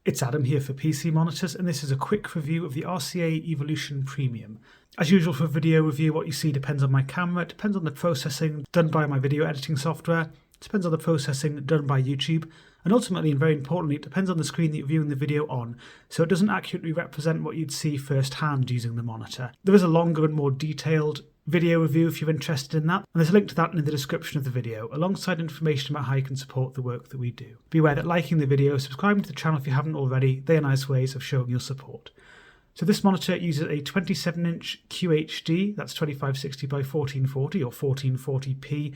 It's Adam here for PC Monitors, and this is a quick review of the RCA Evolution Premium. As usual for video review, what you see depends on my camera, it depends on the processing done by my video editing software, it depends on the processing done by YouTube, and ultimately, and very importantly, it depends on the screen that you're viewing the video on, so it doesn't accurately represent what you'd see firsthand using the monitor. There is a longer and more detailed video review if you're interested in that, and there's a link to that in the description of the video, alongside information about how you can support the work that we do. Be aware that liking the video, subscribing to the channel if you haven't already, they are nice ways of showing your support. So this monitor uses a 27-inch QHD, that's 2560 by 1440 or 1440p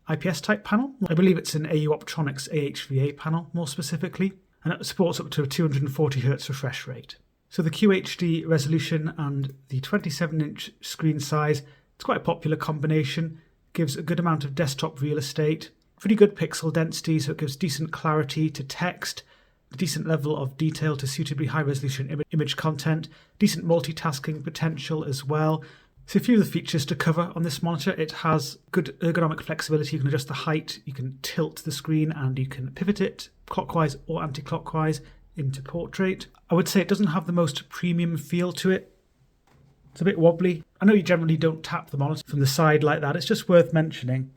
IPS type panel. I believe it's an AU Optronics AHVA panel more specifically, and it supports up to a 240Hz refresh rate. So the QHD resolution and the 27-inch screen size, it's quite a popular combination, gives a good amount of desktop real estate, pretty good pixel density, so it gives decent clarity to text, a decent level of detail to suitably high resolution image content, decent multitasking potential as well. So a few of the features to cover on this monitor: it has good ergonomic flexibility. You can adjust the height, you can tilt the screen, and you can pivot it clockwise or anti-clockwise into portrait. I would say it doesn't have the most premium feel to it. It's a bit wobbly. I know you generally don't tap the monitor from the side like that. It's just worth mentioning.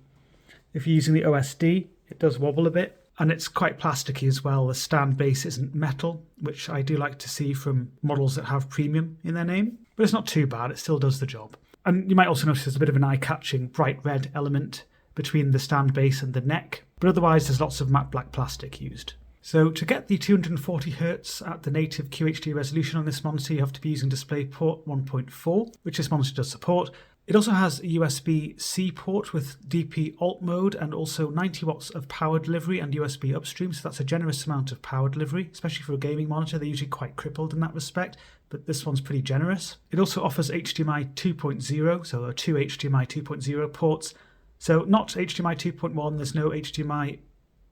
If you're using the OSD, it does wobble a bit. And it's quite plasticky as well. The stand base isn't metal, which I do like to see from models that have premium in their name. But it's not too bad. It still does the job. And you might also notice there's a bit of an eye-catching bright red element between the stand base and the neck. But otherwise, there's lots of matte black plastic used. So to get the 240Hz at the native QHD resolution on this monitor, you have to be using DisplayPort 1.4, which this monitor does support. It also has a USB-C port with DP alt mode and also 90 watts of power delivery and USB upstream, so that's a generous amount of power delivery, especially for a gaming monitor. They're usually quite crippled in that respect, but this one's pretty generous. It also offers HDMI 2.0, so there are two HDMI 2.0 ports. So not HDMI 2.1, there's no HDMI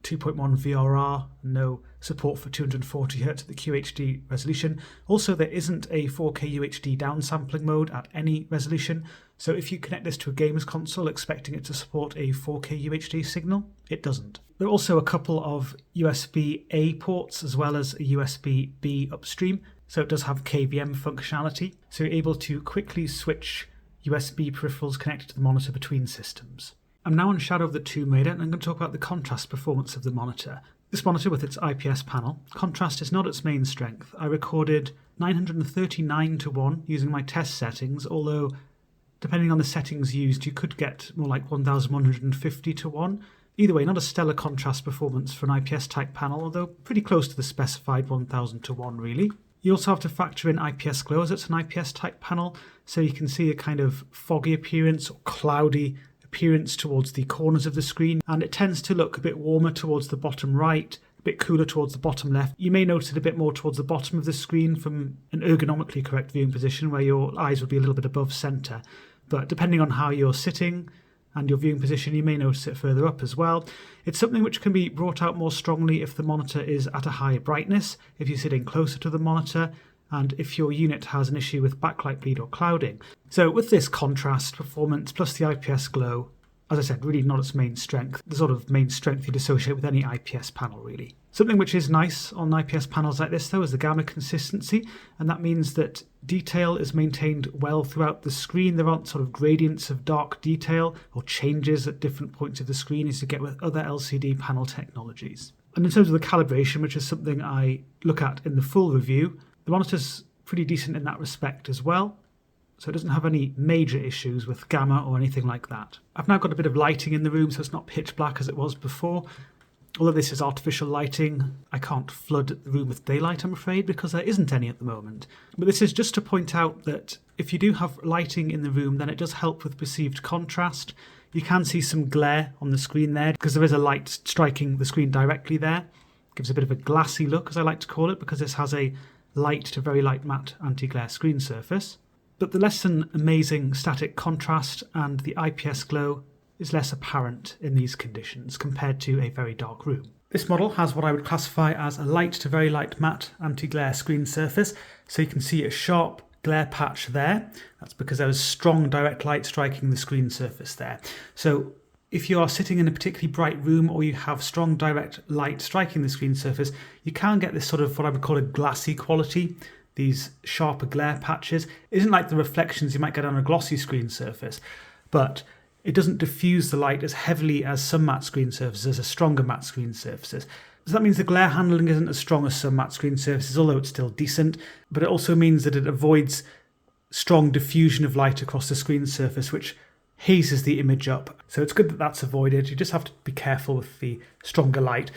2.1 VRR, no support for 240Hz at the QHD resolution. Also, there isn't a 4K UHD downsampling mode at any resolution, so if you connect this to a gamer's console expecting it to support a 4K UHD signal, it doesn't. There are also a couple of USB-A ports as well as a USB-B upstream, so it does have KVM functionality, so you're able to quickly switch USB peripherals connected to the monitor between systems. I'm now on Shadow of the Tomb Raider, and I'm going to talk about the contrast performance of the monitor. This monitor with its IPS panel, contrast is not its main strength. I recorded 939:1 using my test settings, although depending on the settings used you could get more like 1150:1. Either way, not a stellar contrast performance for an IPS type panel, although pretty close to the specified 1000:1 really. You also have to factor in IPS glow as it's an IPS type panel, so you can see a kind of foggy appearance or cloudy appearance towards the corners of the screen, and it tends to look a bit warmer towards the bottom right, a bit cooler towards the bottom left. You may notice it a bit more towards the bottom of the screen from an ergonomically correct viewing position where your eyes would be a little bit above center, but depending on how you're sitting and your viewing position, you may notice it further up as well. It's something which can be brought out more strongly if the monitor is at a higher brightness, if you're sitting closer to the monitor, and if your unit has an issue with backlight bleed or clouding. So with this contrast performance plus the IPS glow, as I said, really not its main strength, the sort of main strength you'd associate with any IPS panel really. Something which is nice on IPS panels like this though is the gamma consistency, and that means that detail is maintained well throughout the screen. There aren't sort of gradients of dark detail or changes at different points of the screen as you get with other LCD panel technologies. And in terms of the calibration, which is something I look at in the full review, the monitor's pretty decent in that respect as well, so it doesn't have any major issues with gamma or anything like that. I've now got a bit of lighting in the room, so it's not pitch black as it was before. Although this is artificial lighting, I can't flood the room with daylight, I'm afraid, because there isn't any at the moment. But this is just to point out that if you do have lighting in the room, then it does help with perceived contrast. You can see some glare on the screen there, because there is a light striking the screen directly there. It gives a bit of a glassy look, as I like to call it, because this has a light to very light matte anti-glare screen surface. But the less than amazing static contrast and the IPS glow is less apparent in these conditions compared to a very dark room. This model has what I would classify as a light to very light matte anti-glare screen surface, so you can see a sharp glare patch there. That's because there was strong direct light striking the screen surface there. So If you are sitting in a particularly bright room or you have strong direct light striking the screen surface, you can get this sort of what I would call a glassy quality, these sharper glare patches. It isn't like the reflections you might get on a glossy screen surface, but it doesn't diffuse the light as heavily as some matte screen surfaces, as stronger matte screen surfaces. So that means the glare handling isn't as strong as some matte screen surfaces, although it's still decent, but it also means that it avoids strong diffusion of light across the screen surface, which hazes the image up. So it's good that that's avoided. You just have to be careful with the stronger light.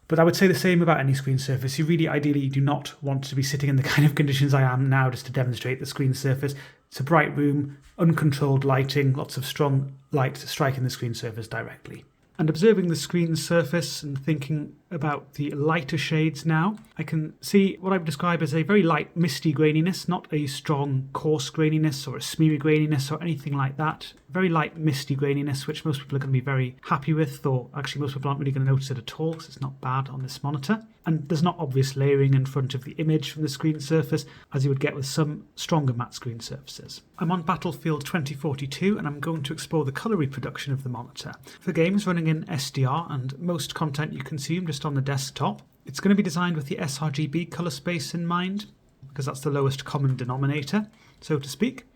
But I would say the same about any screen surface. You really ideally do not want to be sitting in the kind of conditions I am now just to demonstrate the screen surface. It's a bright room, uncontrolled lighting, lots of strong light striking the screen surface directly. And observing the screen surface and thinking about the lighter shades now, I can see what I would describe as a very light misty graininess, not a strong coarse graininess or a smeary graininess or anything like that. Very light misty graininess, which most people are going to be very happy with, or actually most people aren't really going to notice it at all because it's not bad on this monitor. And there's not obvious layering in front of the image from the screen surface as you would get with some stronger matte screen surfaces. I'm on Battlefield 2042 and I'm going to explore the colour reproduction of the monitor. For games running in SDR and most content you consume just on the desktop, it's going to be designed with the sRGB colour space in mind because that's the lowest common denominator, so to speak.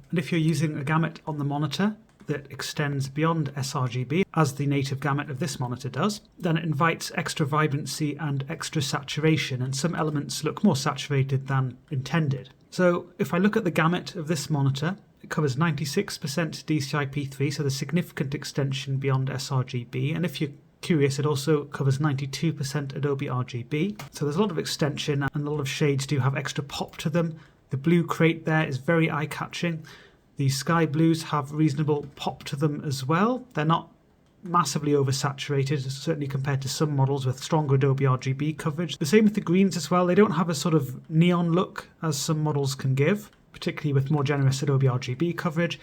And if you're using a gamut on the monitor that extends beyond sRGB, as the native gamut of this monitor does, then it invites extra vibrancy and extra saturation, and some elements look more saturated than intended. So if I look at the gamut of this monitor, it covers 96% DCI-P3, so there's significant extension beyond sRGB, and if you're curious, it also covers 92% Adobe RGB, so there's a lot of extension and a lot of shades do have extra pop to them. The blue crate there is very eye-catching. The sky blues have reasonable pop to them as well. They're not massively oversaturated, certainly compared to some models with stronger Adobe RGB coverage. The same with the greens as well. They don't have a sort of neon look as some models can give, particularly with more generous Adobe RGB coverage.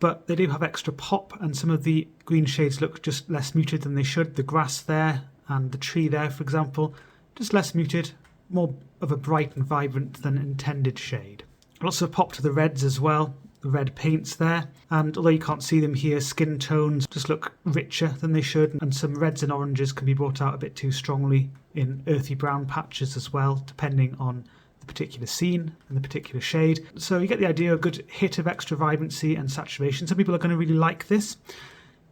But they do have extra pop, and some of the green shades look just less muted than they should. The grass there and the tree there, for example, just less muted, more of a bright and vibrant than intended shade. Lots of pop to the reds as well, the red paints there, and although you can't see them here, skin tones just look richer than they should, and some reds and oranges can be brought out a bit too strongly in earthy brown patches as well, depending on the particular scene and the particular shade. So you get the idea, a good hit of extra vibrancy and saturation. Some people are going to really like this.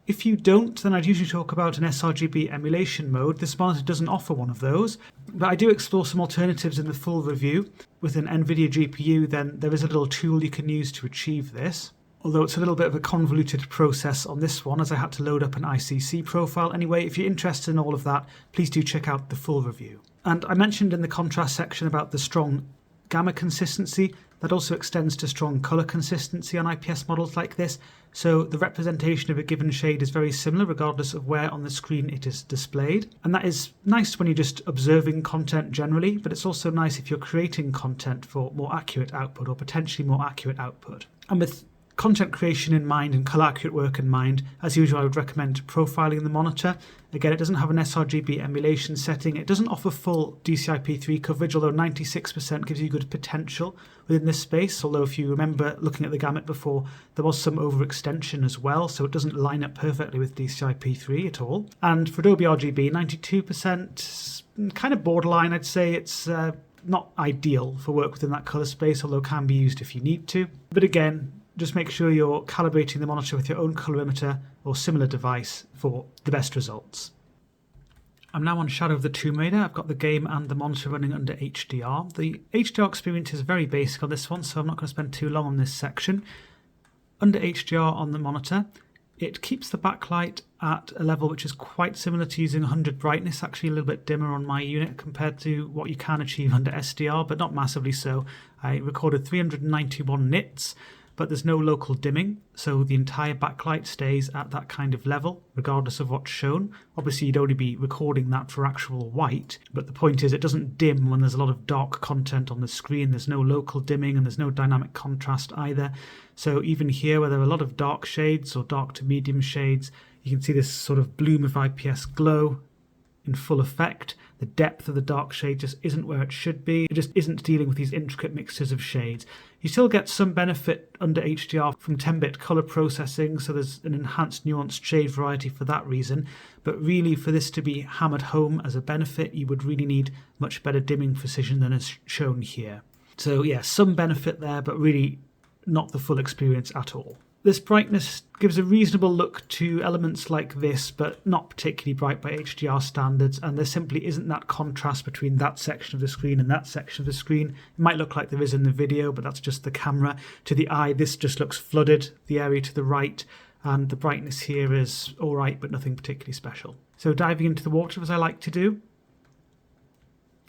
If you don't, then I'd usually talk about an sRGB emulation mode. This monitor doesn't offer one of those, but I do explore some alternatives in the full review. With an NVIDIA GPU, then there is a little tool you can use to achieve this, although it's a little bit of a convoluted process on this one as I had to load up an ICC profile. Anyway, if you're interested in all of that, please do check out the full review. And I mentioned in the contrast section about the strong gamma consistency. That also extends to strong colour consistency on IPS models like this, so the representation of a given shade is very similar regardless of where on the screen it is displayed. And that is nice when you're just observing content generally, but it's also nice if you're creating content for more accurate output or potentially more accurate output. And with content creation in mind and colour accurate work in mind, as usual I would recommend profiling the monitor. Again, it doesn't have an sRGB emulation setting. It doesn't offer full DCI-P3 coverage, although 96% gives you good potential within this space. Although if you remember looking at the gamut before, there was some overextension as well, so it doesn't line up perfectly with DCI-P3 at all. And for Adobe RGB, 92%, kind of borderline, I'd say. It's not ideal for work within that colour space, although can be used if you need to. But again, just make sure you're calibrating the monitor with your own colorimeter or similar device for the best results. I'm now on Shadow of the Tomb Raider. I've got the game and the monitor running under HDR. The HDR experience is very basic on this one, so I'm not going to spend too long on this section. Under HDR on the monitor, it keeps the backlight at a level which is quite similar to using 100 brightness, actually a little bit dimmer on my unit compared to what you can achieve under SDR, but not massively so. I recorded 391 nits, but there's no local dimming, so the entire backlight stays at that kind of level, regardless of what's shown. Obviously, you'd only be recording that for actual white, but the point is it doesn't dim when there's a lot of dark content on the screen. There's no local dimming and there's no dynamic contrast either. So even here, where there are a lot of dark shades or dark to medium shades, you can see this sort of bloom of IPS glow in full effect. The depth of the dark shade just isn't where it should be. It just isn't dealing with these intricate mixtures of shades. You still get some benefit under HDR from 10-bit color processing, so there's an enhanced nuanced shade variety for that reason. But really, for this to be hammered home as a benefit, you would really need much better dimming precision than is shown here. So yeah, some benefit there, but really not the full experience at all. This brightness gives a reasonable look to elements like this, but not particularly bright by HDR standards, and there simply isn't that contrast between that section of the screen and that section of the screen. It might look like there is in the video, but that's just the camera. To the eye, this just looks flooded, the area to the right, and the brightness here is alright, but nothing particularly special. So diving into the water as I like to do.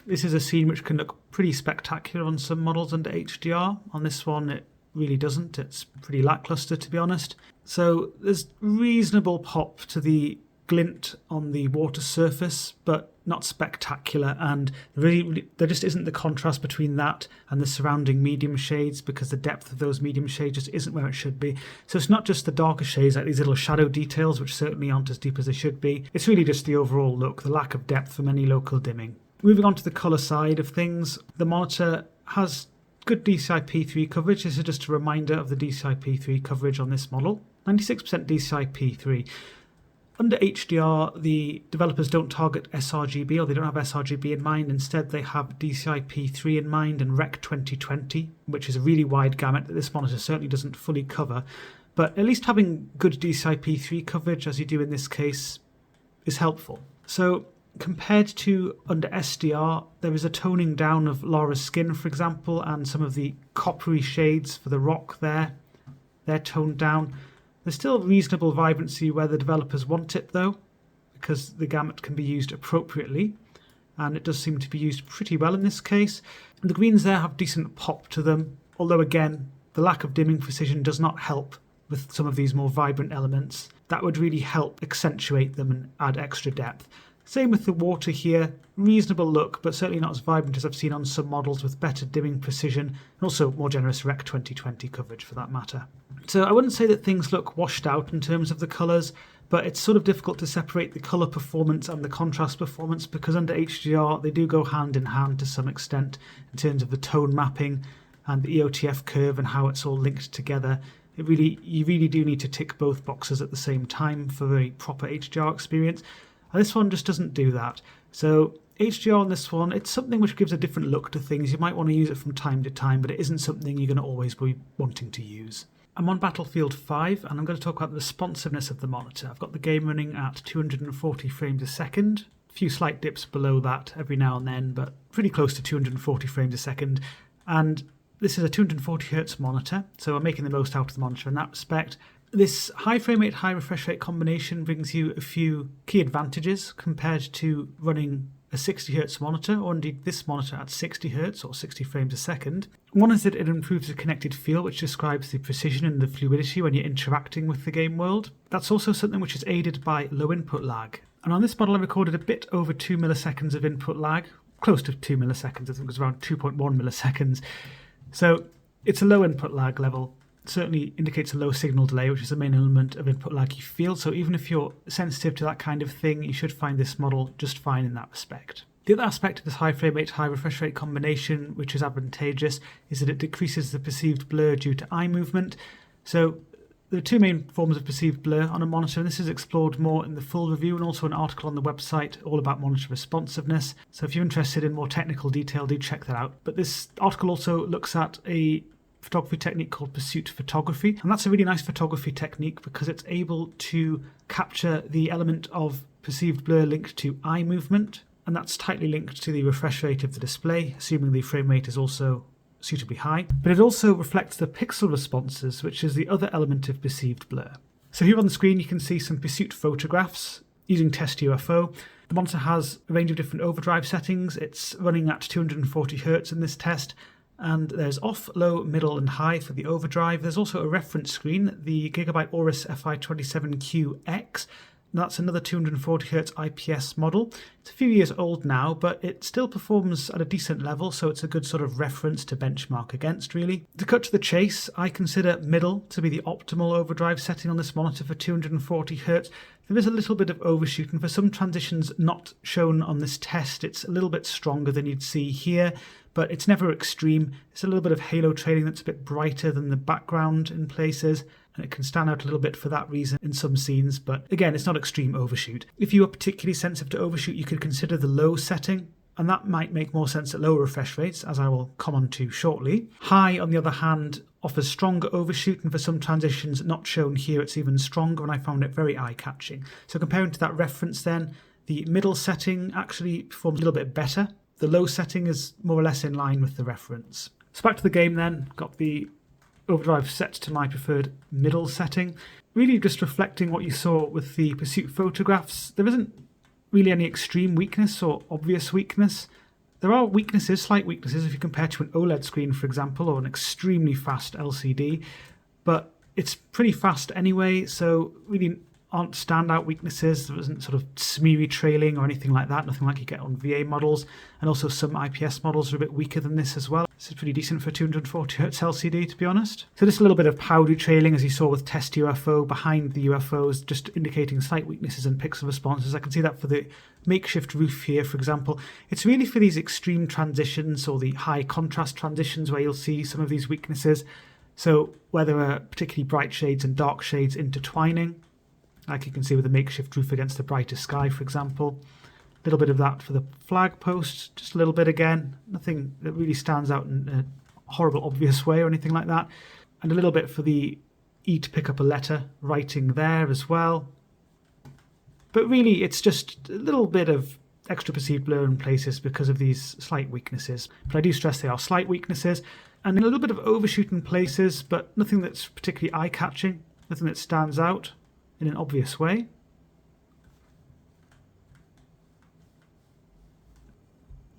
This is a scene which can look pretty spectacular on some models under HDR. On this one, it really doesn't. It's pretty lackluster, to be honest. So there's reasonable pop to the glint on the water surface, but not spectacular, and there just isn't the contrast between that and the surrounding medium shades, because the depth of those medium shades just isn't where it should be. So it's not just the darker shades like these little shadow details, which certainly aren't as deep as they should be. It's really just the overall look, the lack of depth from any local dimming. Moving on to the colour side of things, the monitor has good DCI-P3 coverage. This is just a reminder of the DCI-P3 coverage on this model. 96% DCI-P3. Under HDR, the developers don't target sRGB, or they don't have sRGB in mind. Instead, they have DCI-P3 in mind and Rec 2020, which is a really wide gamut that this monitor certainly doesn't fully cover. But at least having good DCI-P3 coverage, as you do in this case, is helpful. So compared to under SDR, there is a toning down of Laura's skin, for example, and some of the coppery shades for the rock there. They're toned down. There's still reasonable vibrancy where the developers want it, though, because the gamut can be used appropriately, and it does seem to be used pretty well in this case. The greens there have decent pop to them, although again, the lack of dimming precision does not help with some of these more vibrant elements. That would really help accentuate them and add extra depth. Same with the water here, reasonable look, but certainly not as vibrant as I've seen on some models with better dimming precision, and also more generous Rec 2020 coverage for that matter. So I wouldn't say that things look washed out in terms of the colours, but it's sort of difficult to separate the colour performance and the contrast performance, because under HDR they do go hand in hand to some extent in terms of the tone mapping and the EOTF curve and how it's all linked together. You really do need to tick both boxes at the same time for a proper HDR experience. And this one just doesn't do that. So HDR on this one, it's something which gives a different look to things. You might want to use it from time to time, but it isn't something you're going to always be wanting to use. I'm on Battlefield 5, and I'm going to talk about the responsiveness of the monitor. I've got the game running at 240 frames a second. A few slight dips below that every now and then, but pretty close to 240 frames a second. And this is a 240Hz monitor, so I'm making the most out of the monitor in that respect. This high frame rate, high refresh rate combination brings you a few key advantages compared to running a 60Hz monitor, or indeed this monitor at 60Hz or 60 frames a second. One is that it improves the connected feel, which describes the precision and the fluidity when you're interacting with the game world. That's also something which is aided by low input lag. And on this model I recorded a bit over 2 milliseconds of input lag, close to 2 milliseconds, I think it was around 2.1 milliseconds. So it's a low input lag level. Certainly indicates a low signal delay, which is the main element of input lag you feel. So even if you're sensitive to that kind of thing, you should find this model just fine in that respect. The other aspect of this high frame rate, high refresh rate combination, which is advantageous, is that it decreases the perceived blur due to eye movement. So there are two main forms of perceived blur on a monitor, and this is explored more in the full review and also an article on the website all about monitor responsiveness. So if you're interested in more technical detail, do check that out. But this article also looks at a photography technique called pursuit photography, and that's a really nice photography technique because it's able to capture the element of perceived blur linked to eye movement, and that's tightly linked to the refresh rate of the display, assuming the frame rate is also suitably high. But it also reflects the pixel responses, which is the other element of perceived blur. So here on the screen you can see some pursuit photographs using Test UFO. The monitor has a range of different overdrive settings. It's running at 240Hz in this test, and there's off, low, middle and high for the overdrive. There's also a reference screen, the Gigabyte Aorus FI27QX, That's another 240Hz IPS model. It's a few years old now, but it still performs at a decent level, so it's a good sort of reference to benchmark against, really. To cut to the chase, I consider middle to be the optimal overdrive setting on this monitor for 240Hz. There is a little bit of overshooting. For some transitions not shown on this test, it's a little bit stronger than you'd see here, but it's never extreme. It's a little bit of halo trailing that's a bit brighter than the background in places, and it can stand out a little bit for that reason in some scenes, but again, it's not extreme overshoot. If you are particularly sensitive to overshoot, you could consider the low setting, and that might make more sense at lower refresh rates, as I will come on to shortly. High, on the other hand, offers stronger overshoot, and for some transitions not shown here, it's even stronger, and I found it very eye-catching. So comparing to that reference then, the middle setting actually performs a little bit better. The low setting is more or less in line with the reference. So back to the game then, got the overdrive set to my preferred middle setting. Really just reflecting what you saw with the Pursuit photographs. There isn't really any extreme weakness or obvious weakness. There are weaknesses, slight weaknesses, if you compare to an OLED screen, for example, or an extremely fast LCD, but it's pretty fast anyway, so really aren't standout weaknesses. There isn't sort of smeary trailing or anything like that, nothing like you get on VA models, and also some IPS models are a bit weaker than this as well. This is pretty decent for 240Hz LCD, to be honest. So just a little bit of powdery trailing, as you saw with Test UFO, behind the UFOs, just indicating slight weaknesses in pixel responses. I can see that for the makeshift roof here, for example. It's really for these extreme transitions or the high contrast transitions where you'll see some of these weaknesses. So where there are particularly bright shades and dark shades intertwining, like you can see with the makeshift roof against the brighter sky, for example. A little bit of that for the flag post, just a little bit again. Nothing that really stands out in a horrible, obvious way or anything like that. And a little bit for the E to pick up a letter writing there as well. But really, it's just a little bit of extra perceived blur in places because of these slight weaknesses. But I do stress they are slight weaknesses. And a little bit of overshoot in places, but nothing that's particularly eye-catching. Nothing that stands out in an obvious way.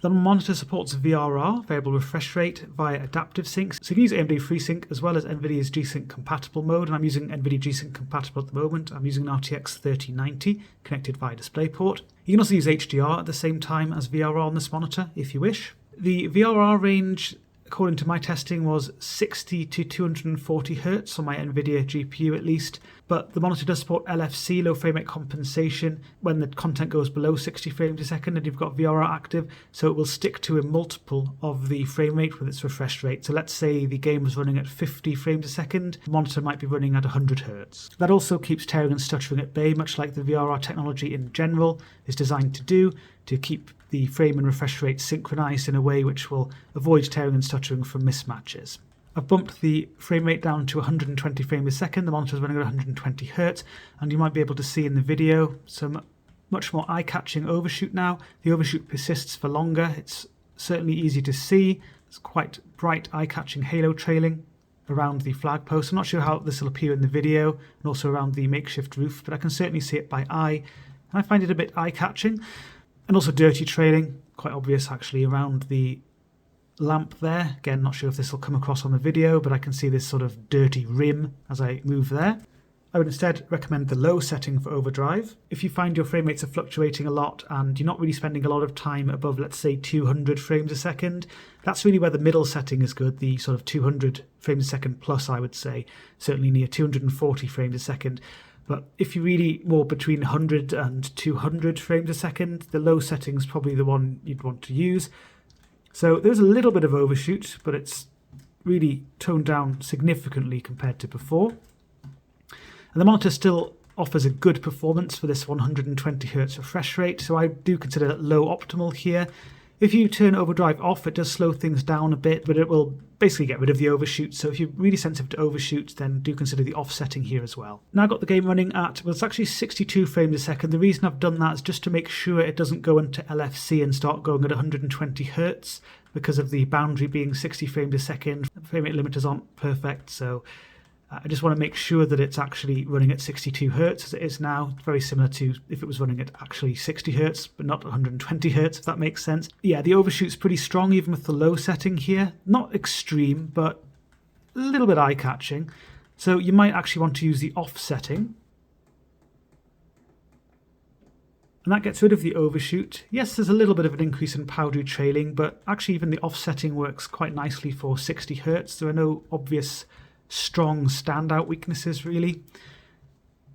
The monitor supports VRR, variable refresh rate, via adaptive syncs. So you can use AMD FreeSync as well as NVIDIA's G-Sync compatible mode, and I'm using NVIDIA G-Sync compatible at the moment. I'm using an RTX 3090 connected via DisplayPort. You can also use HDR at the same time as VRR on this monitor if you wish. The VRR range, according to my testing, was 60 to 240 Hz on my NVIDIA GPU at least, but the monitor does support LFC, low frame rate compensation, when the content goes below 60 frames a second and you've got VRR active, so it will stick to a multiple of the frame rate with its refresh rate. So let's say the game was running at 50 frames a second, the monitor might be running at 100 Hz. That also keeps tearing and stuttering at bay, much like the VRR technology in general is designed to do, to keep the frame and refresh rate synchronized in a way which will avoid tearing and stuttering from mismatches. I've bumped the frame rate down to 120 frames a second. The monitor is running at 120 Hz, and you might be able to see in the video some much more eye-catching overshoot now. The overshoot persists for longer. It's certainly easy to see. It's quite bright, eye-catching halo trailing around the flag post. I'm not sure how this will appear in the video, and also around the makeshift roof, but I can certainly see it by eye, and I find it a bit eye-catching. And also dirty trailing, quite obvious actually, around the lamp there. Again, not sure if this will come across on the video, but I can see this sort of dirty rim as I move there. I would instead recommend the low setting for overdrive. If you find your frame rates are fluctuating a lot and you're not really spending a lot of time above, let's say, 200 frames a second, that's really where the middle setting is good, the sort of 200 frames a second plus, I would say, certainly near 240 frames a second. But if you're really more between 100 and 200 frames a second, the low setting is probably the one you'd want to use. So there's a little bit of overshoot, but it's really toned down significantly compared to before. And the monitor still offers a good performance for this 120 Hz refresh rate, so I do consider that low optimal here. If you turn overdrive off, it does slow things down a bit, but it will basically get rid of the overshoot. So if you're really sensitive to overshoot, then do consider the off setting here as well. Now I've got the game running at, well, it's actually 62 frames a second. The reason I've done that is just to make sure it doesn't go into LFC and start going at 120 Hz because of the boundary being 60 frames a second. The frame rate limiters aren't perfect, so I just want to make sure that it's actually running at 62 Hz as it is now. It's very similar to if it was running at actually 60 Hz, but not 120 Hz, if that makes sense. Yeah, the overshoot's pretty strong even with the low setting here. Not extreme, but a little bit eye-catching. So you might actually want to use the off setting. And that gets rid of the overshoot. Yes, there's a little bit of an increase in powdery trailing, but actually even the offsetting works quite nicely for 60 Hz. There are no obvious strong standout weaknesses really.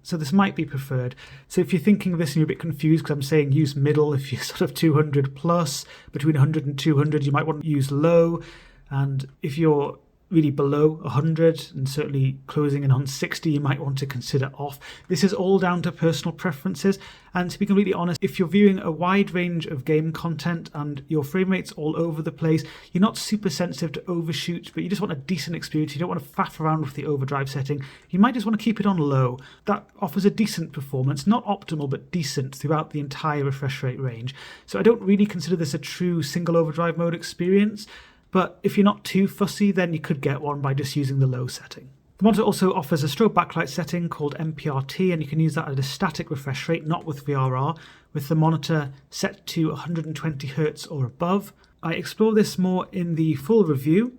So this might be preferred. So if you're thinking of this and you're a bit confused, because I'm saying use middle, if you're sort of 200 plus, between 100 and 200, you might want to use low. And if you're really below 100 and certainly closing in on 60, you might want to consider off. This is all down to personal preferences, and to be completely honest, if you're viewing a wide range of game content and your frame rate's all over the place, you're not super sensitive to overshoot, but you just want a decent experience, you don't want to faff around with the overdrive setting, you might just want to keep it on low. That offers a decent performance, not optimal but decent throughout the entire refresh rate range. So I don't really consider this a true single overdrive mode experience. But if you're not too fussy, then you could get one by just using the low setting. The monitor also offers a strobe backlight setting called MPRT, and you can use that at a static refresh rate, not with VRR, with the monitor set to 120 Hz or above. I explore this more in the full review,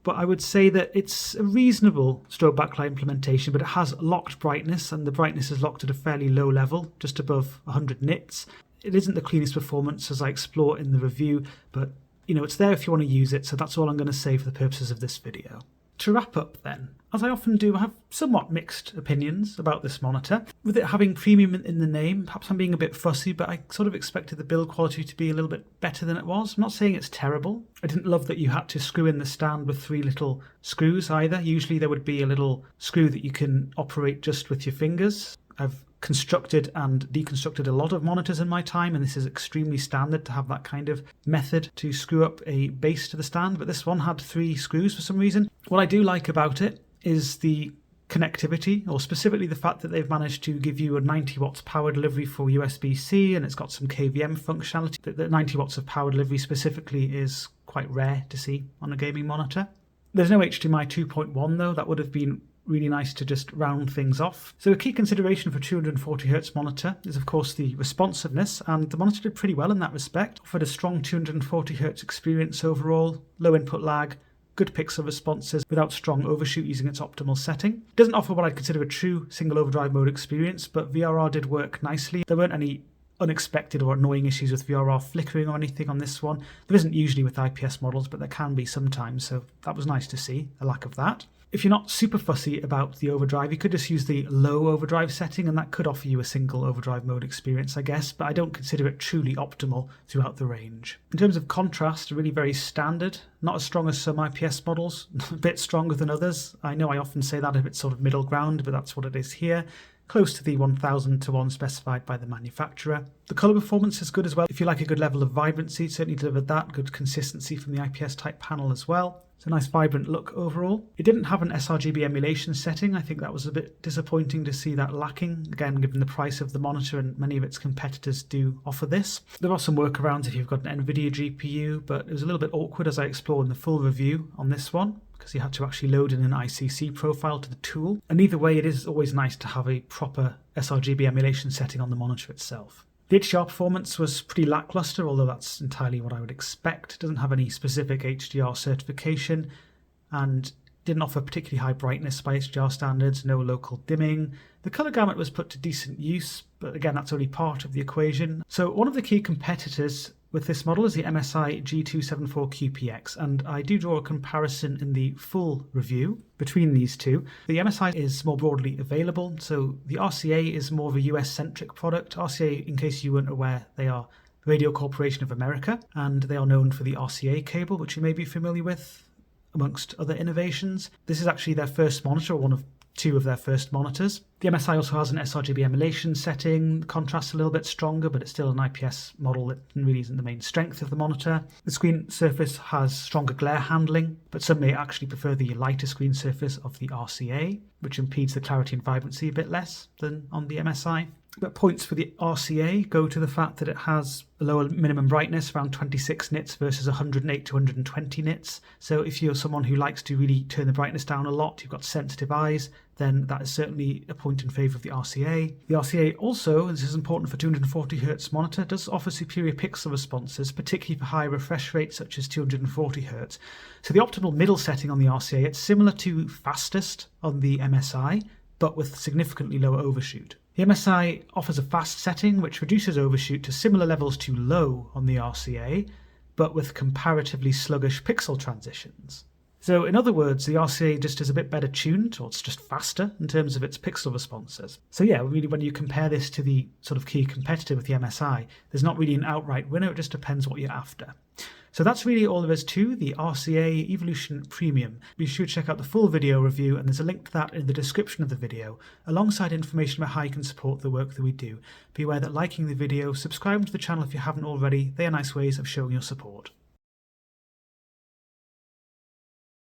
but I would say that it's a reasonable strobe backlight implementation, but it has locked brightness, and the brightness is locked at a fairly low level, just above 100 nits. It isn't the cleanest performance as I explore in the review, but it's there if you want to use it, so that's all I'm going to say for the purposes of this video. To wrap up then, as I often do, I have somewhat mixed opinions about this monitor. With it having premium in the name, perhaps I'm being a bit fussy, but I sort of expected the build quality to be a little bit better than it was. I'm not saying it's terrible. I didn't love that you had to screw in the stand with 3 little screws either. Usually there would be a little screw that you can operate just with your fingers. I've constructed and deconstructed a lot of monitors in my time, and this is extremely standard to have that kind of method to screw up a base to the stand, but this one had 3 screws for some reason. What I do like about it is the connectivity, or specifically the fact that they've managed to give you a 90 watts power delivery for USB-C, and it's got some KVM functionality. The 90 watts of power delivery specifically is quite rare to see on a gaming monitor. There's no HDMI 2.1 though. That would have been really nice to just round things off. So a key consideration for 240 Hz monitor is of course the responsiveness, and the monitor did pretty well in that respect. Offered a strong 240 Hz experience overall, low input lag, good pixel responses without strong overshoot using its optimal setting. It doesn't offer what I'd consider a true single overdrive mode experience, but VRR did work nicely. There weren't any unexpected or annoying issues with VRR flickering or anything on this one. There isn't usually with IPS models, but there can be sometimes, so that was nice to see, a lack of that. If you're not super fussy about the overdrive, you could just use the low overdrive setting, and that could offer you a single overdrive mode experience, I guess, but I don't consider it truly optimal throughout the range. In terms of contrast, really very standard, not as strong as some IPS models, a bit stronger than others. I know I often say that if it's sort of middle ground, but that's what it is here. Close to the 1000:1 specified by the manufacturer. The colour performance is good as well. If you like a good level of vibrancy, certainly delivered that. Good consistency from the IPS type panel as well. It's a nice vibrant look overall. It didn't have an sRGB emulation setting. I think that was a bit disappointing to see that lacking, again given the price of the monitor, and many of its competitors do offer this. There are some workarounds if you've got an NVIDIA GPU, but it was a little bit awkward as I explored in the full review on this one, because you had to actually load in an ICC profile to the tool. And either way, it is always nice to have a proper sRGB emulation setting on the monitor itself. The HDR performance was pretty lackluster, although that's entirely what I would expect. It doesn't have any specific HDR certification and didn't offer particularly high brightness by HDR standards, no local dimming. The colour gamut was put to decent use, but again, that's only part of the equation. So one of the key competitors with this model is the MSI G274QPX, and I do draw a comparison in the full review between these two. The MSI is more broadly available, so the RCA is more of a US-centric product. RCA, in case you weren't aware, they are Radio Corporation of America, and they are known for the RCA cable, which you may be familiar with, amongst other innovations. This is actually their first monitor, or one of 2 of their first monitors. The MSI also has an sRGB emulation setting. The contrast's a little bit stronger, but it's still an IPS model that really isn't the main strength of the monitor. The screen surface has stronger glare handling, but some may actually prefer the lighter screen surface of the RCA, which impedes the clarity and vibrancy a bit less than on the MSI. But points for the RCA go to the fact that it has a lower minimum brightness, around 26 nits versus 108 to 120 nits. So if you're someone who likes to really turn the brightness down a lot, you've got sensitive eyes, then that is certainly a point in favour of the RCA. The RCA also, and this is important for 240 Hz monitor, does offer superior pixel responses, particularly for high refresh rates such as 240 Hz. So the optimal middle setting on the RCA, it's similar to fastest on the MSI, but with significantly lower overshoot. The MSI offers a fast setting which reduces overshoot to similar levels to low on the RCA, but with comparatively sluggish pixel transitions. So in other words, the RCA just is a bit better tuned, or it's just faster in terms of its pixel responses. So yeah, really when you compare this to the sort of key competitor with the MSI, there's not really an outright winner, it just depends what you're after. So that's really all there is to the RCA Evolution Premium. Be sure to check out the full video review, and there's a link to that in the description of the video, alongside information about how you can support the work that we do. Be aware that liking the video, subscribing to the channel if you haven't already, they are nice ways of showing your support.